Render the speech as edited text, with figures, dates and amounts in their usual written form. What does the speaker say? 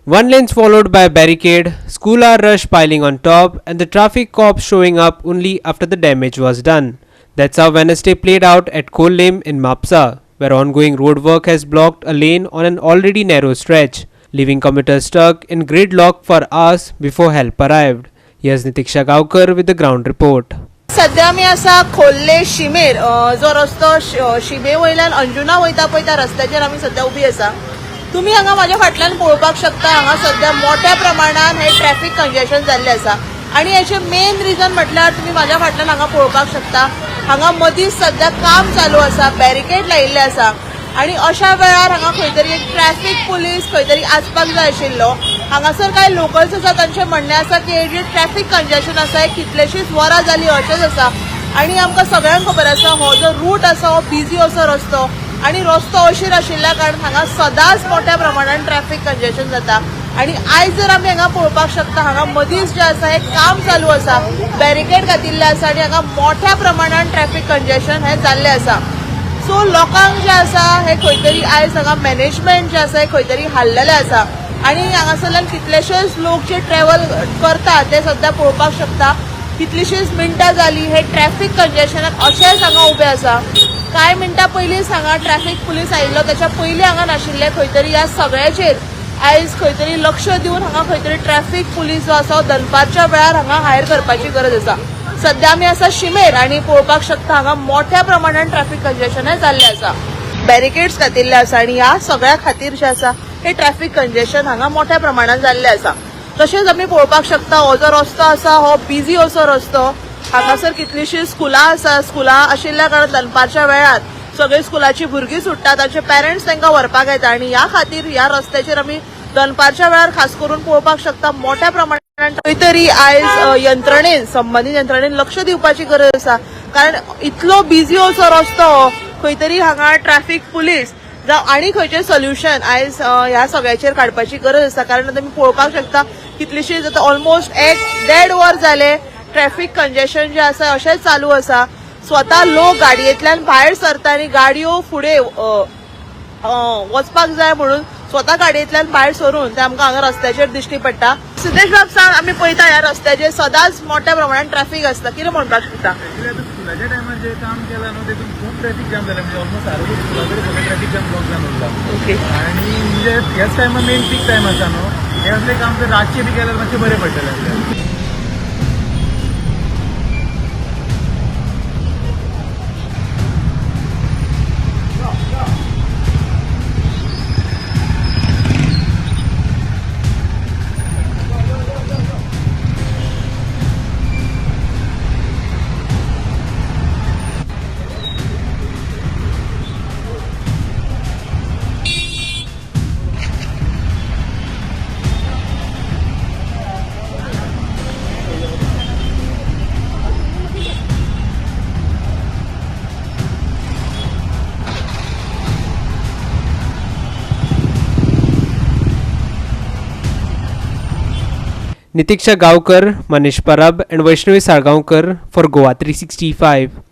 One lane's followed by a barricade, school hour rush piling on top, and the traffic cops showing up only after the damage was done. That's how Wednesday played out at Kollim in Mapsa, where ongoing roadwork has blocked a lane on an already narrow stretch, leaving commuters stuck in gridlock for hours before help arrived. Here's Nitiksha Gaukar with the ground report. सध्या मी असा खोल्ले शिमेर जो रस्तो शिमे वयल्यान अंजुना वयता पळय त्या रस्त्याचेर आमी सध्या उभी आसा. तुम्ही हांगा माझ्या फाटल्यान पळोवपाक शकता हांगा सध्या मोठ्या प्रमाणात हे ट्रॅफिक कंजेशन जाल्ले आसा आणि याचे मेन रिजन म्हटल्यार तुम्ही माझ्या फाटल्यान हांगा पळोवपाक शकता हांगा मदींच सध्या काम चालू आसा, बॅरिकेड लायिल्ले आसा आणि अशा वेळार हांगा खंय तरी एक ट्रॅफिक पुलीस खंय तरी आसपाक जाय आशिल्लो. हांगासर कांय लोकल्स आसा तांचें म्हणणें आसा की हे जे ट्रॅफिक कंजेशन आसा हे कितलेशीच वरां जालीं अशेंच आसा आणि आमकां सगळ्यांक खबर आसा हो जो रूट आसा हो बिजी असो रस्तो आणि रस्तो अशीर आशिल्ल्या कारण हांगा सदांच मोठ्या प्रमाणात ट्रॅफिक कंजेशन जाता आणि आयज जर आमी हांगा पळोवपाक शकता हांगा मदींच जे आसा हे काम चालू आसा, बॅरिकेड घातिल्ले आसा आणि हांगा मोठ्या प्रमाणात ट्रॅफिक कंजेशन हे जाल्ले आसा. सो लोकांक जे आसा हे खंय तरी आयज हांगा मॅनेजमेंट जे आसा हे खंय तरी हाल्लेले आसा आणि हांगासरल्यान कितलेशेच लोक जे ट्रॅव्हल करता ते सध्या पळोवपाक शकता कितलीशीच मिनटां जाली हे ट्रॅफिक कंजेशनाक अशेंच हांगा उबे आसा. कांय मिनटां पयलींच हांगा ट्रॅफिक पुलीस आयिल्लो त्याच्या पयलीं हांगा नाशिल्ले खंय तरी ह्या सगळ्याचेर आयज खंय तरी लक्ष दिवन हांगा खंय तरी ट्रॅफिक पुलीस जो आसा दनपारच्या वेळार हांगा हायर करपाची गरज आसा. सध्या आमी आसा शिमेर आणि पळोवपाक शकता हांगा मोठ्या प्रमाणात ट्रॅफिक कंजेशन हे जाल्ले आसा. बॅरिकेड्स घातिल्ले आसा आणि ह्या सगळ्या खातीर जे आसा हे ट्रॅफिक कंजेशन हांगा मोठ्या प्रमाणात जाल्ले आसा. तशेंच आमी पळोवपाक शकता हो जो रस्तो आसा हो बिजी असो रस्तो हांगासर कितलीशीं स्कुलां आसा, स्कुलां आशिल्ल्या कारण दनपारच्या वेळार सगळी स्कुलाची भुरगीं सुट्टात तांचे पेरंट्स तांकां व्हरपाक येता आणि ह्या खातीर ह्या रस्त्याचेर आमी दनपारच्या वेळार खास करून पळोवपाक शकता मोठ्या प्रमाणात खंय तरी आयज यंत्रणेन संबंधीत यंत्रणेन लक्ष दिवपाची गरज आसा कारण इतलो बिजी असो रस्तो खंय तरी हांगा ट्रॅफिक पुलीस जावं आनी खंयचें सोल्युशन आयज ह्या सगळ्याचेर काडपाची गरज आसा कारण तुमी पळोवपाक शकता कितलीशींच आतां ऑलमोस्ट 1.5 वर जाले ट्रॅफिक कंजेशन जे आसा अशेंच चालू आसा. स्वता लोक गाडयेंतल्यान भायर सरता आनी गाडयो फुडें वचपाक जाय म्हणून स्वता गाडयेंतल्यान भायर सरून ते आमकां हांगा रस्त्याचेर दिश्टी पडटा. सिद्धेश बाब सांग आमी पळयता ह्या रस्त्याचेर सदांच मोठ्या प्रमाणात ट्रॅफिक आसता कितें म्हणपाक शकता? स्कुलाच्या टायमार जे काम केलां न्हू तेतून खूब ट्रॅफिक जाम जालें म्हणजे ऑलमोस्ट सारको स्कुलाकडे सगळें ट्रॅफिक जाम ब्लॉक जावन उरला. ओके आणि म्हणजे ह्याच टायमार मेन पीक टायम आसा न्हू हे असले काम जर रातचे बी केल्यार मातशें बरें पडटलें आपल्याक. Nitiksha Gaukar, Manish Parab and Vaishnavi Sargaonkar for Goa 365.